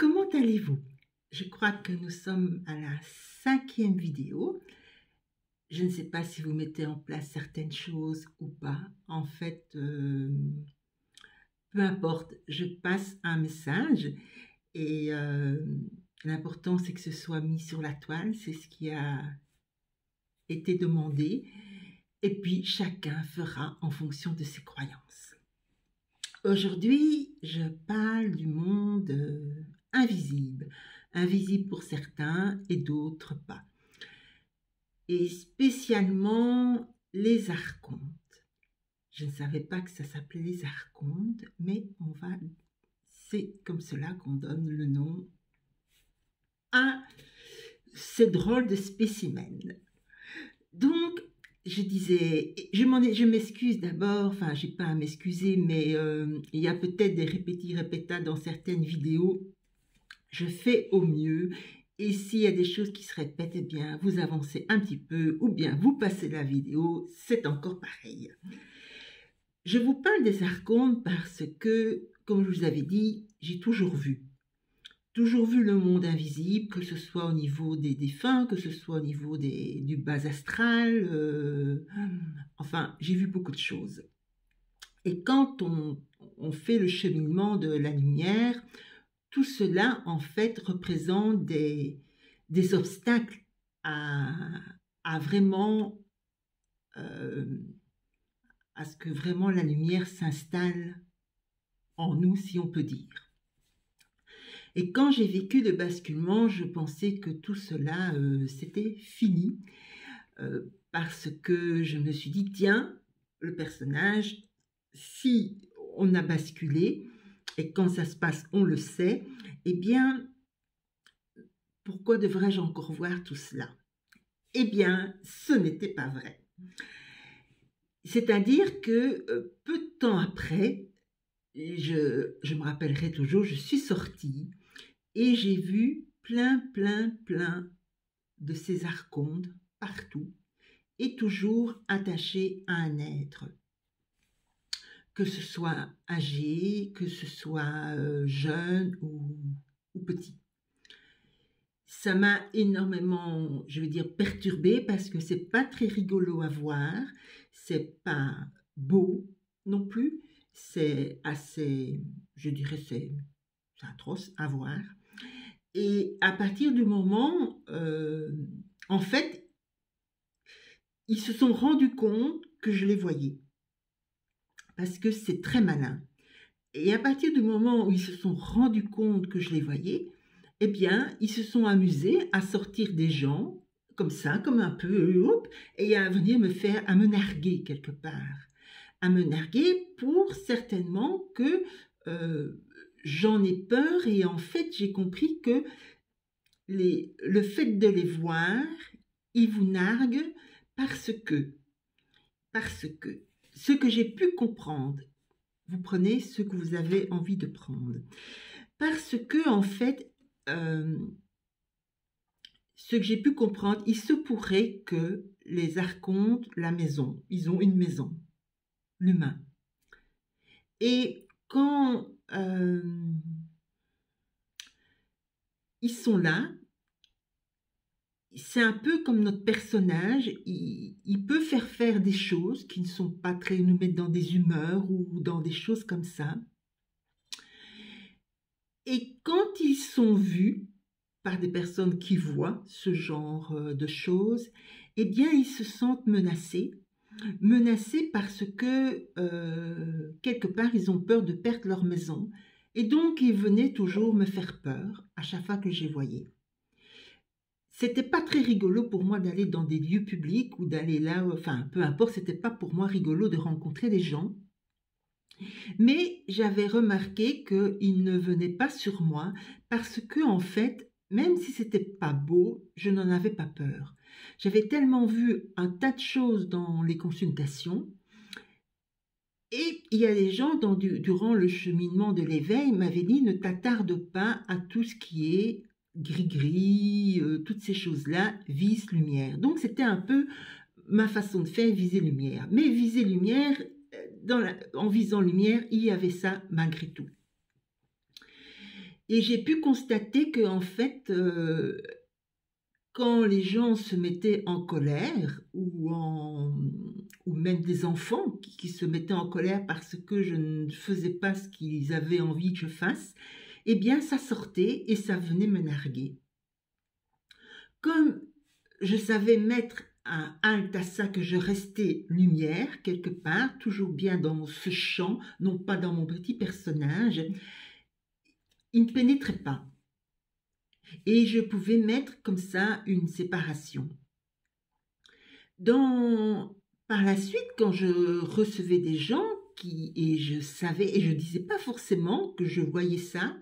Comment allez-vous? Je crois que nous sommes à la 5e vidéo. Je ne sais pas si vous mettez en place certaines choses ou pas. En fait, peu importe, je passe un message et l'important c'est que ce soit mis sur la toile, c'est ce qui a été demandé. Et puis chacun fera en fonction de ses croyances. Aujourd'hui, je parle du monde invisible. Invisible pour certains et d'autres pas. Et spécialement les archontes. Je ne savais pas que ça s'appelait les archontes, mais c'est comme cela qu'on donne le nom à ces drôles de spécimens. Donc, je disais, je m'excuse d'abord, enfin, j'ai pas à m'excuser, mais il y a peut-être des répéta dans certaines vidéos. Je fais au mieux. Et s'il y a des choses qui se répètent, eh bien, vous avancez un petit peu ou bien vous passez la vidéo, c'est encore pareil. Je vous parle des archontes parce que, comme je vous avais dit, j'ai toujours vu le monde invisible, que ce soit au niveau des défunts, que ce soit au niveau du bas astral, enfin, j'ai vu beaucoup de choses. Et quand on fait le cheminement de la lumière, tout cela, en fait, représente des obstacles à vraiment, à ce que vraiment la lumière s'installe en nous, si on peut dire. Et quand j'ai vécu le basculement, je pensais que tout cela, c'était fini, parce que je me suis dit, tiens, le personnage, si on a basculé, et quand ça se passe, on le sait, eh bien, pourquoi devrais-je encore voir tout cela? Eh bien, ce n'était pas vrai. C'est-à-dire que peu de temps après, je me rappellerai toujours, je suis sortie et j'ai vu plein de ces archontes partout et toujours attachés à un être. Que ce soit âgé, que ce soit jeune ou petit. Ça m'a énormément, je veux dire, perturbée parce que c'est pas très rigolo à voir, c'est pas beau non plus, c'est assez, je dirais, c'est atroce à voir. Et à partir du moment, en fait, ils se sont rendus compte que je les voyais. Parce que c'est très malin. Et à partir du moment où ils se sont rendus compte que je les voyais, eh bien, ils se sont amusés à sortir des gens, comme ça, comme un peu, et à venir à me narguer quelque part. À me narguer pour certainement que j'en ai peur, et en fait, j'ai compris que le fait de les voir, ils vous narguent parce que ce que j'ai pu comprendre, vous prenez ce que vous avez envie de prendre. Parce que, en fait, ce que j'ai pu comprendre, il se pourrait que les archontes, la maison, ils ont une maison, l'humain. Et quand ils sont là, c'est un peu comme notre personnage, il peut faire des choses qui ne sont pas très, nous mettre dans des humeurs ou dans des choses comme ça. Et quand ils sont vus par des personnes qui voient ce genre de choses, eh bien, ils se sentent menacés parce que, quelque part, ils ont peur de perdre leur maison. Et donc, ils venaient toujours me faire peur à chaque fois que je les voyais. C'était pas très rigolo pour moi d'aller dans des lieux publics ou d'aller là, enfin, peu importe, c'était pas pour moi rigolo de rencontrer des gens. Mais j'avais remarqué qu'ils ne venaient pas sur moi parce que, en fait, même si c'était pas beau, je n'en avais pas peur. J'avais tellement vu un tas de choses dans les consultations. Et il y a des gens, durant le cheminement de l'éveil, m'avaient dit, ne t'attarde pas à tout ce qui est gris-gris, toutes ces choses-là, vise lumière. Donc c'était un peu ma façon de faire, viser lumière. Mais viser lumière, en visant lumière, il y avait ça malgré tout. Et j'ai pu constater que en fait, quand les gens se mettaient en colère ou même des enfants qui se mettaient en colère parce que je ne faisais pas ce qu'ils avaient envie que je fasse, eh bien ça sortait et ça venait me narguer. Comme je savais mettre un halte à ça, que je restais lumière quelque part, toujours bien dans ce champ, non pas dans mon petit personnage, il ne pénétrait pas. Et je pouvais mettre comme ça une séparation. Par la suite, quand je recevais des gens et je savais, et je ne disais pas forcément que je voyais ça,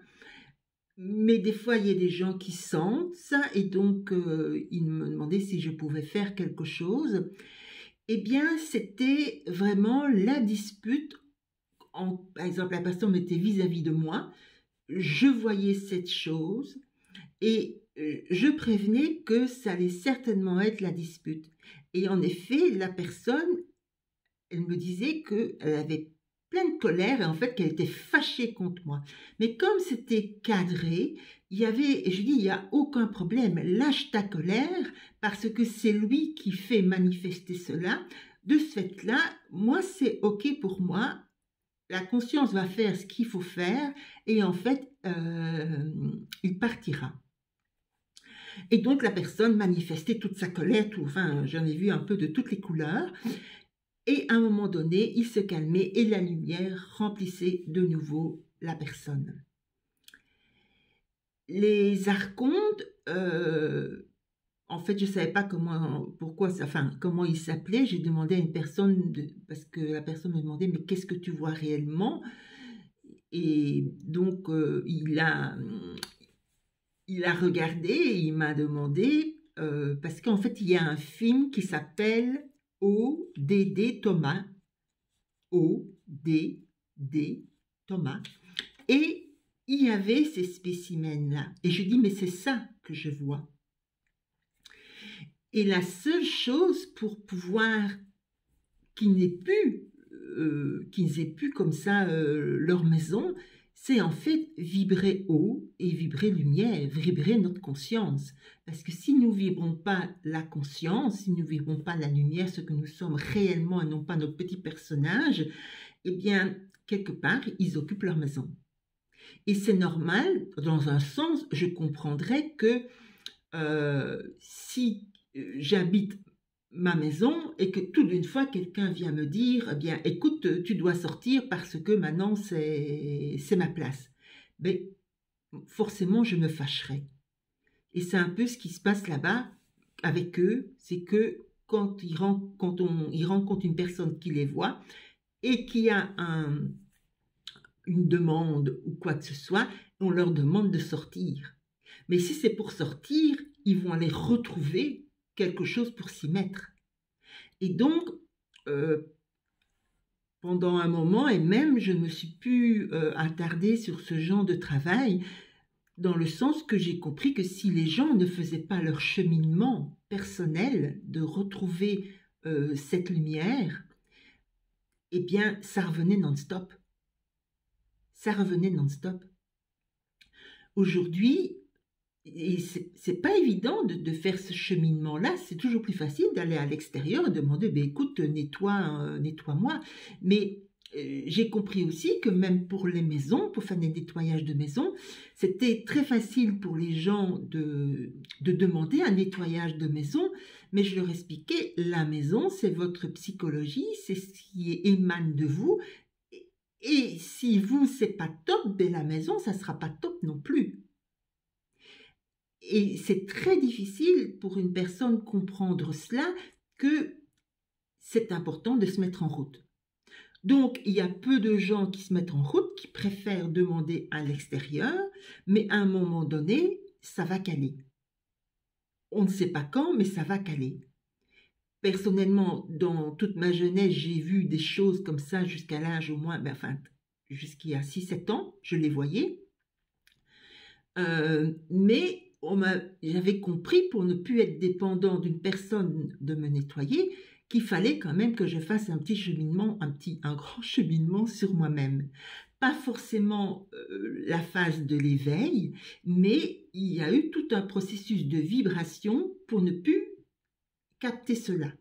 mais des fois, il y a des gens qui sentent ça, et donc ils me demandaient si je pouvais faire quelque chose. Eh bien, c'était vraiment la dispute. Par exemple, la personne était vis-à-vis de moi, je voyais cette chose, et je prévenais que ça allait certainement être la dispute. Et en effet, la personne, elle me disait qu'elle avait plein de colère et en fait qu'elle était fâchée contre moi. Mais comme c'était cadré, et je dis, il n'y a aucun problème, lâche ta colère parce que c'est lui qui fait manifester cela. De ce fait-là, moi c'est ok pour moi, la conscience va faire ce qu'il faut faire et en fait, il partira. Et donc la personne manifestait toute sa colère, enfin j'en ai vu un peu de toutes les couleurs. Et à un moment donné, il se calmait et la lumière remplissait de nouveau la personne. Les archontes, en fait, je ne savais pas comment ils s'appelaient. J'ai demandé à une personne, parce que la personne me demandait, mais qu'est-ce que tu vois réellement? Et donc, il a regardé et il m'a demandé, parce qu'en fait, il y a un film qui s'appelle O.D.D. Thomas. O.D.D. Thomas. Et il y avait ces spécimens-là. Et je dis, mais c'est ça que je vois. Et la seule chose pour pouvoir qu'ils n'aient plus comme ça leur maison, c'est en fait vibrer haut et vibrer lumière, vibrer notre conscience. Parce que si nous ne vibrons pas la conscience, si nous ne vibrons pas la lumière, ce que nous sommes réellement et non pas notre petit personnage, eh bien, quelque part, ils occupent leur maison. Et c'est normal, dans un sens, je comprendrais que si j'habite ma maison et que tout d'une fois quelqu'un vient me dire, eh bien écoute, tu dois sortir parce que maintenant c'est ma place, mais forcément je me fâcherai. Et c'est un peu ce qui se passe là-bas avec eux, c'est que quand ils rencontrent une personne qui les voit et qui a une demande ou quoi que ce soit, on leur demande de sortir. Mais si c'est pour sortir, ils vont aller retrouver quelque chose pour s'y mettre. Et donc, pendant un moment, et même je ne me suis plus attardée sur ce genre de travail, dans le sens que j'ai compris que si les gens ne faisaient pas leur cheminement personnel de retrouver cette lumière, eh bien, ça revenait non-stop. Ça revenait non-stop. Aujourd'hui, et c'est pas évident de faire ce cheminement-là. C'est toujours plus facile d'aller à l'extérieur et demander, ben, écoute, nettoie-moi. Mais j'ai compris aussi que même pour les maisons, pour faire des nettoyages de maisons, c'était très facile pour les gens de demander un nettoyage de maison. Mais je leur expliquais, la maison, c'est votre psychologie, c'est ce qui émane de vous. Et si vous, c'est pas top, ben la maison, ça sera pas top non plus. Et c'est très difficile pour une personne comprendre cela, que c'est important de se mettre en route. Donc, il y a peu de gens qui se mettent en route, qui préfèrent demander à l'extérieur, mais à un moment donné, ça va caler. On ne sait pas quand, mais ça va caler. Personnellement, dans toute ma jeunesse, j'ai vu des choses comme ça jusqu'à l'âge au moins, jusqu'il y a 6-7 ans, je les voyais. Mais j'avais compris, pour ne plus être dépendant d'une personne de me nettoyer, qu'il fallait quand même que je fasse un petit cheminement, un grand cheminement sur moi-même. pas forcément la phase de l'éveil, mais il y a eu tout un processus de vibration pour ne plus capter cela.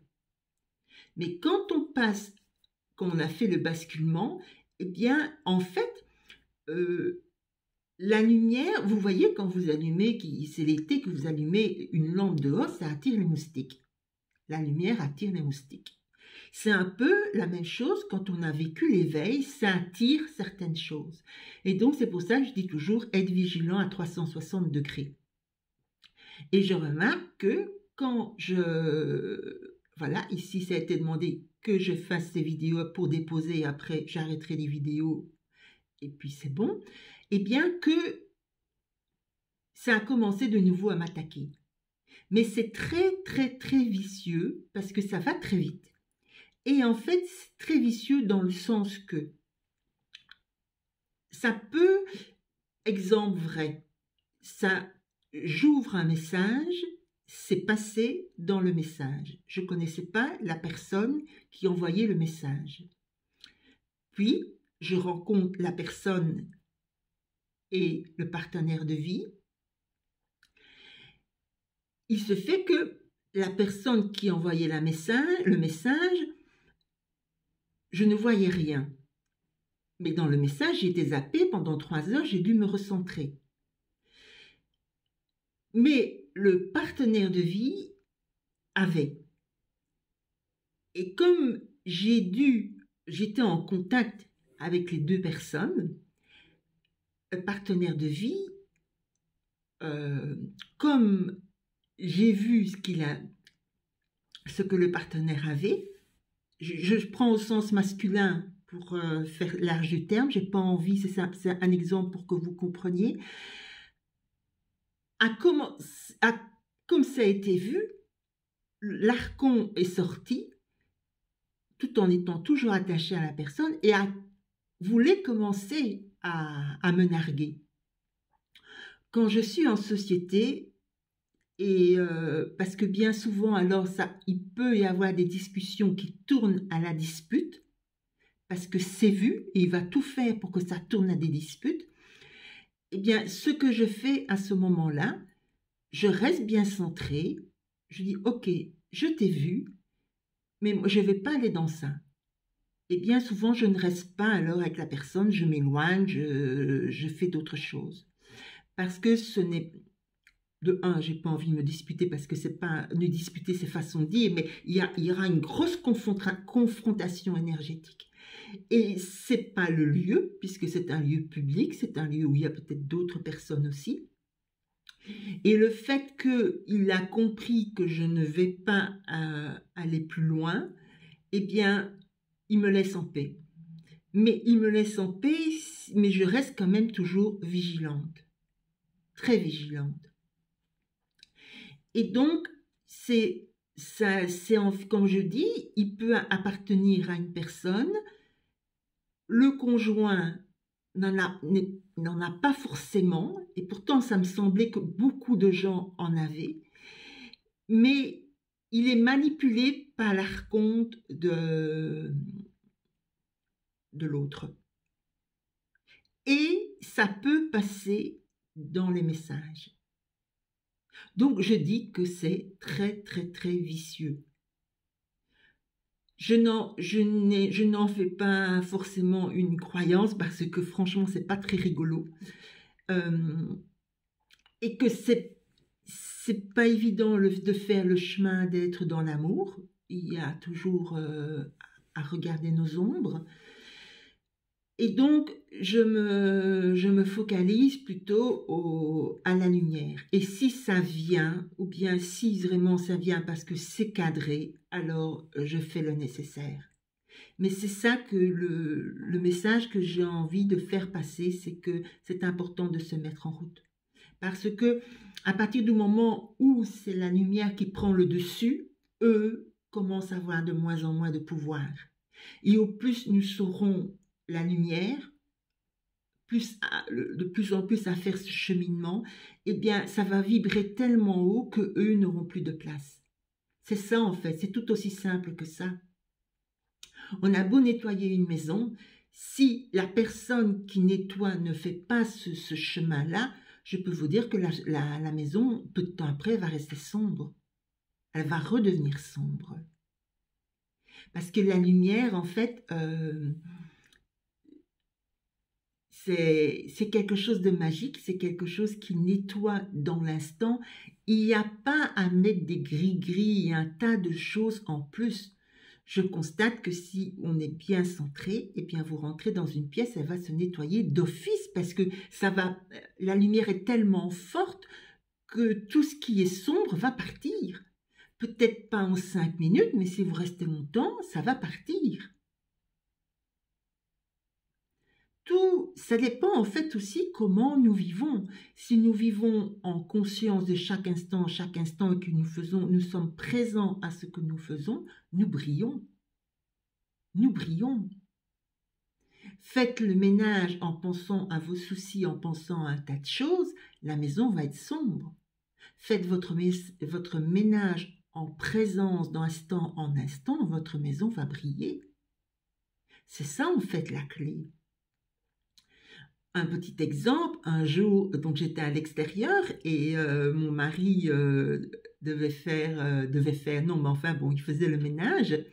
Mais quand on a fait le basculement, eh bien, en fait, la lumière, vous voyez, quand vous allumez, c'est l'été que vous allumez une lampe dehors, ça attire les moustiques. La lumière attire les moustiques. C'est un peu la même chose quand on a vécu l'éveil, ça attire certaines choses. Et donc, c'est pour ça que je dis toujours être vigilant à 360 degrés. Et je remarque que quand voilà, ici, ça a été demandé que je fasse ces vidéos pour déposer, et après, j'arrêterai les vidéos, et puis c'est bon. Eh bien que ça a commencé de nouveau à m'attaquer. Mais c'est très, très, très vicieux parce que ça va très vite. Et en fait, c'est très vicieux dans le sens que ça peut, exemple vrai, j'ouvre un message, c'est passé dans le message. Je ne connaissais pas la personne qui envoyait le message. Puis, je rencontre la personne et le partenaire de vie. Il se fait que la personne qui envoyait le message, je ne voyais rien. Mais dans le message, j'ai été zappée pendant 3 heures, j'ai dû me recentrer. Mais le partenaire de vie avait. Et comme j'étais en contact avec les 2 personnes, le partenaire de vie, comme j'ai vu ce que le partenaire avait, je prends au sens masculin pour faire large du terme, j'ai pas envie, c'est un exemple pour que vous compreniez, comme ça a été vu, l'archon est sorti, tout en étant toujours attaché à la personne, et voulait commencer à me narguer. Quand je suis en société, et parce que bien souvent, alors il peut y avoir des discussions qui tournent à la dispute, parce que c'est vu, et il va tout faire pour que ça tourne à des disputes. Eh bien, ce que je fais à ce moment-là, je reste bien centrée, je dis, ok, je t'ai vu, mais moi, je ne vais pas aller dans ça. Et bien souvent, je ne reste pas alors avec la personne, je m'éloigne, je fais d'autres choses. Parce que ce n'est... De un, j'ai pas envie de me disputer parce que c'est pas... Ne disputer, c'est façon de dire, mais il y aura une grosse confrontation énergétique. Et c'est pas le lieu, puisque c'est un lieu public, c'est un lieu où il y a peut-être d'autres personnes aussi. Et le fait qu'il a compris que je ne vais pas aller plus loin, eh bien, il me laisse en paix. Mais il me laisse en paix, mais je reste quand même toujours vigilante. Très vigilante. Et donc, comme je dis, il peut appartenir à une personne. Le conjoint n'en a pas forcément, et pourtant ça me semblait que beaucoup de gens en avaient, mais il est manipulé par l'archonte de l'autre. Et ça peut passer dans les messages. Donc je dis que c'est très très très vicieux. Je n'en fais pas forcément une croyance parce que franchement c'est pas très rigolo et que c'est pas évident de faire le chemin d'être dans l'amour. Il y a toujours à regarder nos ombres. Et donc, je me focalise plutôt à la lumière. Et si ça vient, ou bien si vraiment ça vient parce que c'est cadré, alors je fais le nécessaire. Mais c'est ça que le message que j'ai envie de faire passer, c'est que c'est important de se mettre en route. Parce que à partir du moment où c'est la lumière qui prend le dessus, eux commencent à avoir de moins en moins de pouvoir. Et au plus nous saurons la lumière, de plus en plus à faire ce cheminement, eh bien, ça va vibrer tellement haut que eux n'auront plus de place. C'est ça, en fait. C'est tout aussi simple que ça. On a beau nettoyer une maison, Si la personne qui nettoie ne fait pas ce chemin-là, je peux vous dire que la maison, peu de temps après, va rester sombre. Elle va redevenir sombre. Parce que la lumière, en fait, c'est quelque chose de magique, c'est quelque chose qui nettoie dans l'instant. Il n'y a pas à mettre des gris-gris et un tas de choses en plus. Je constate que si on est bien centré, eh bien vous rentrez dans une pièce, elle va se nettoyer d'office parce que la lumière est tellement forte que tout ce qui est sombre va partir. Peut-être pas en 5 minutes, mais si vous restez longtemps, ça va partir. Tout, ça dépend en fait aussi comment nous vivons. Si nous vivons en conscience de chaque instant et que nous sommes présents à ce que nous faisons, nous brillons. Nous brillons. Faites le ménage en pensant à vos soucis, en pensant à un tas de choses, la maison va être sombre. Faites votre ménage en présence d'instant en instant, votre maison va briller. C'est ça en fait la clé. Un petit exemple, un jour, donc j'étais à l'extérieur et mon mari devait faire, non mais enfin bon, il faisait le ménage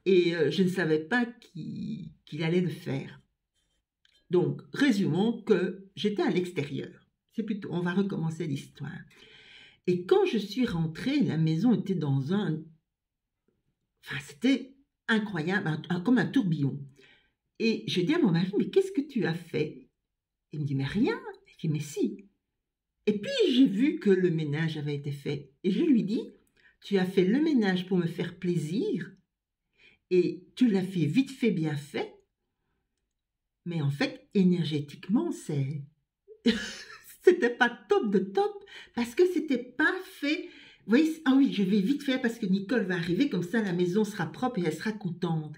et je ne savais pas qu'il allait le faire. Donc, résumons que j'étais à l'extérieur. C'est plutôt, on va recommencer l'histoire. Et quand je suis rentrée, la maison était dans enfin c'était incroyable, comme un tourbillon. Et j'ai dit à mon mari, mais qu'est-ce que tu as fait? Il me dit, mais rien. Je dis, mais si. Et puis j'ai vu que le ménage avait été fait. Et je lui dis, tu as fait le ménage pour me faire plaisir. Et tu l'as fait vite fait, bien fait. Mais en fait, énergétiquement, c'était pas top de top. Parce que c'était pas fait. Vous voyez, ah oui, je vais vite faire parce que Nicole va arriver. Comme ça, la maison sera propre et elle sera contente.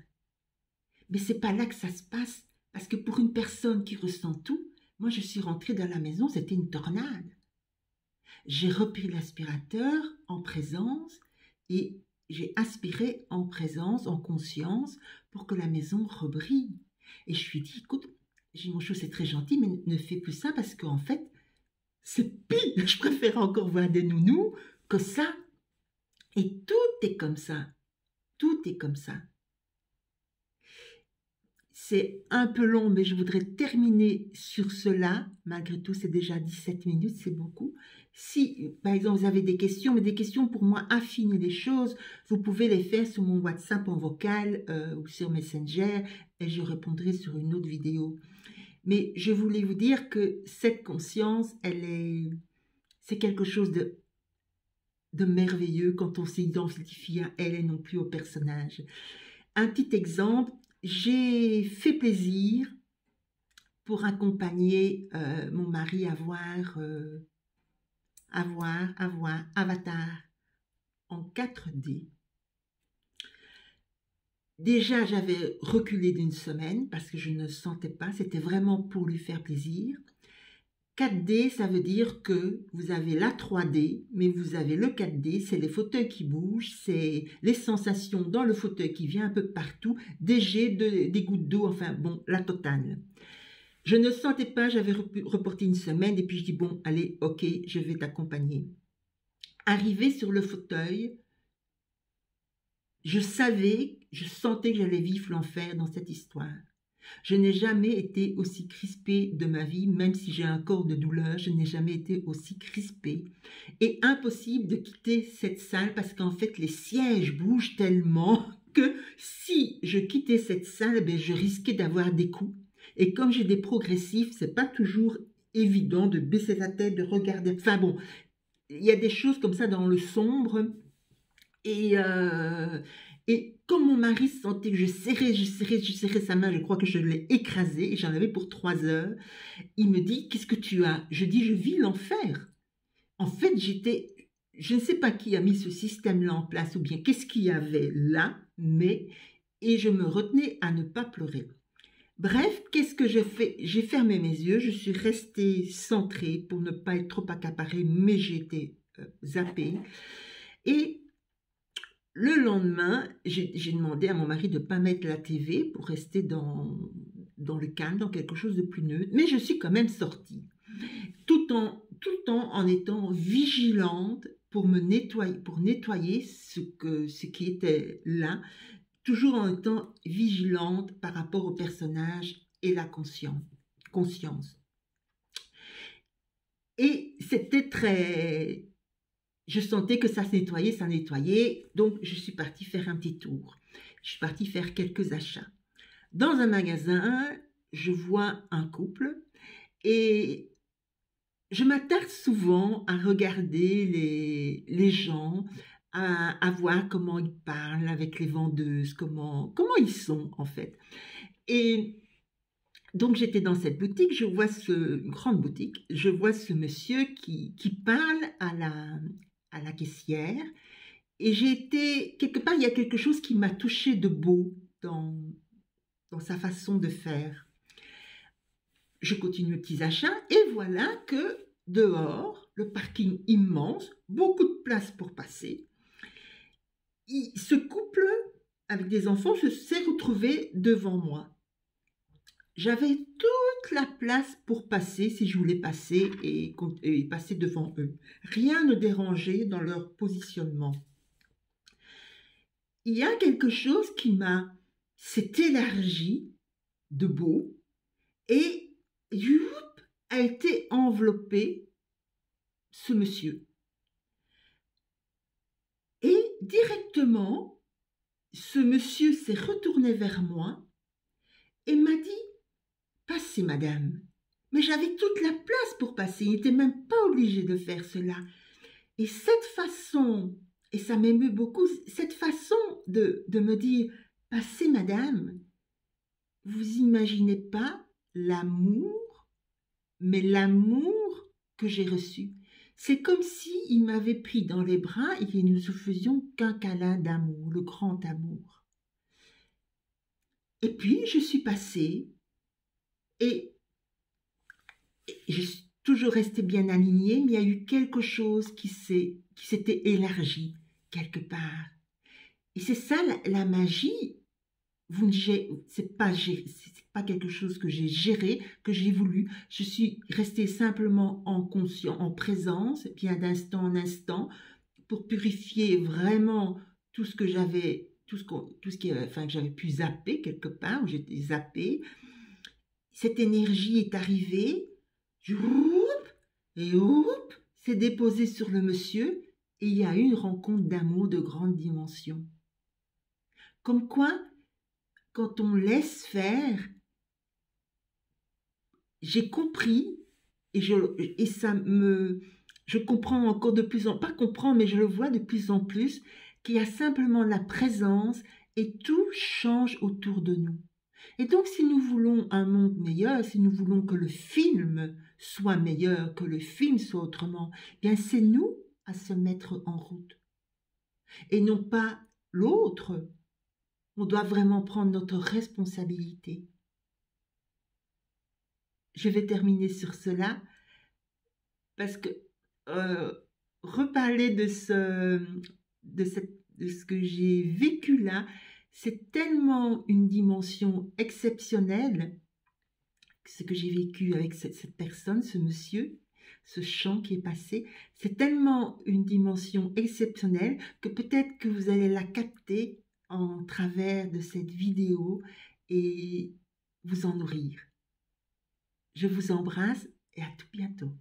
Mais c'est pas là que ça se passe. Parce que pour une personne qui ressent tout, moi, je suis rentrée dans la maison, c'était une tornade. J'ai repris l'aspirateur en présence et j'ai aspiré en présence, en conscience, pour que la maison rebrille. Et je lui ai dit, écoute, mon chou, c'est très gentil, mais ne fais plus ça parce qu'en fait, c'est pire. Je préfère encore voir des nounous que ça. Et tout est comme ça. Tout est comme ça. C'est un peu long, mais je voudrais terminer sur cela. Malgré tout, c'est déjà 17 minutes, c'est beaucoup. Si, par exemple, vous avez des questions, mais des questions pour moi, affiner les choses, vous pouvez les faire sur mon WhatsApp en vocal ou sur Messenger et je répondrai sur une autre vidéo. Mais je voulais vous dire que cette conscience, c'est quelque chose de merveilleux quand on s'identifie à elle et non plus au personnage. Un petit exemple, j'ai fait plaisir pour accompagner mon mari à voir Avatar en 4D. Déjà, j'avais reculé d'une semaine parce que je ne sentais pas, c'était vraiment pour lui faire plaisir. 4D, ça veut dire que vous avez la 3D, mais vous avez le 4D, c'est les fauteuils qui bougent, c'est les sensations dans le fauteuil qui vient un peu partout, des jets, des gouttes d'eau, enfin bon, la totale. Je ne sentais pas, j'avais reporté une semaine et puis je dis bon, allez, ok, je vais t'accompagner. Arrivé sur le fauteuil, je sentais que j'allais vivre l'enfer dans cette histoire. Je n'ai jamais été aussi crispée de ma vie, même si j'ai un corps de douleur, je n'ai jamais été aussi crispée. Et impossible de quitter cette salle parce qu'en fait, les sièges bougent tellement que si je quittais cette salle, ben, je risquais d'avoir des coups. Et comme j'ai des progressifs, c'est pas toujours évident de baisser la tête, de regarder. Enfin bon, il y a des choses comme ça dans le sombre. Et comme mon mari sentait que je serrais sa main, je crois que je l'ai écrasé et j'en avais pour 3 heures. Il me dit, qu'est-ce que tu as? Je dis, je vis l'enfer. En fait, je ne sais pas qui a mis ce système-là en place ou bien qu'est-ce qu'il y avait là, et je me retenais à ne pas pleurer. Bref, qu'est-ce que j'ai fait? J'ai fermé mes yeux, je suis restée centrée pour ne pas être trop accaparée, mais j'ai été zappée. Et le lendemain, j'ai demandé à mon mari de ne pas mettre la TV pour rester dans le calme, dans quelque chose de plus neutre. Mais je suis quand même sortie, tout le temps en étant vigilante pour nettoyer ce qui était là, toujours en étant vigilante par rapport au personnage et la conscience. Et c'était très... Je sentais que ça se nettoyait, donc je suis partie faire un petit tour. Je suis partie faire quelques achats. Dans un magasin, je vois un couple et je m'attarde souvent à regarder les gens, à voir comment ils parlent avec les vendeuses, comment ils sont en fait. Et donc j'étais dans cette boutique, une grande boutique, je vois ce monsieur qui parle à la caissière, et j'ai été, quelque part, il y a quelque chose qui m'a touchée de beau dans sa façon de faire. Je continue mes petits achats, et voilà que dehors, le parking immense, beaucoup de place pour passer, ce couple avec des enfants s'est retrouvé devant moi. J'avais toute la place pour passer si je voulais passer et passer devant eux. Rien ne dérangeait dans leur positionnement. Il y a quelque chose s'est élargi de beau et a été enveloppé ce monsieur. Et directement, ce monsieur s'est retourné vers moi et m'a dit: passez, madame. Mais j'avais toute la place pour passer, il n'était même pas obligé de faire cela. Et cette façon, et ça m'émeut beaucoup, cette façon de me dire: passez, madame, vous imaginez pas l'amour, mais l'amour que j'ai reçu. C'est comme s'il m'avait pris dans les bras et nous ne faisions qu'un câlin d'amour, le grand amour. Et puis, je suis passée et je suis toujours restée bien alignée, mais il y a eu quelque chose qui s'était élargi quelque part. Et c'est ça la magie. C'est pas quelque chose que j'ai géré, que j'ai voulu. Je suis restée simplement en présence, bien d'instant en instant, pour purifier vraiment tout ce que j'avais, que j'avais pu zapper quelque part, où j'étais zappée. Cette énergie est arrivée, et s'est déposée sur le monsieur, et il y a eu une rencontre d'amour de grande dimension. Comme quoi, quand on laisse faire, j'ai compris, je comprends encore de plus en plus, pas comprends, mais je le vois de plus en plus, qu'il y a simplement la présence et tout change autour de nous. Et donc, si nous voulons un monde meilleur, si nous voulons que le film soit meilleur, que le film soit autrement, bien c'est nous à se mettre en route. Et non pas l'autre. On doit vraiment prendre notre responsabilité. Je vais terminer sur cela parce que reparler de ce que j'ai vécu là, c'est tellement une dimension exceptionnelle, ce que j'ai vécu avec cette personne, ce monsieur, ce chant qui est passé, c'est tellement une dimension exceptionnelle que peut-être que vous allez la capter en travers de cette vidéo et vous en nourrir. Je vous embrasse et à tout bientôt.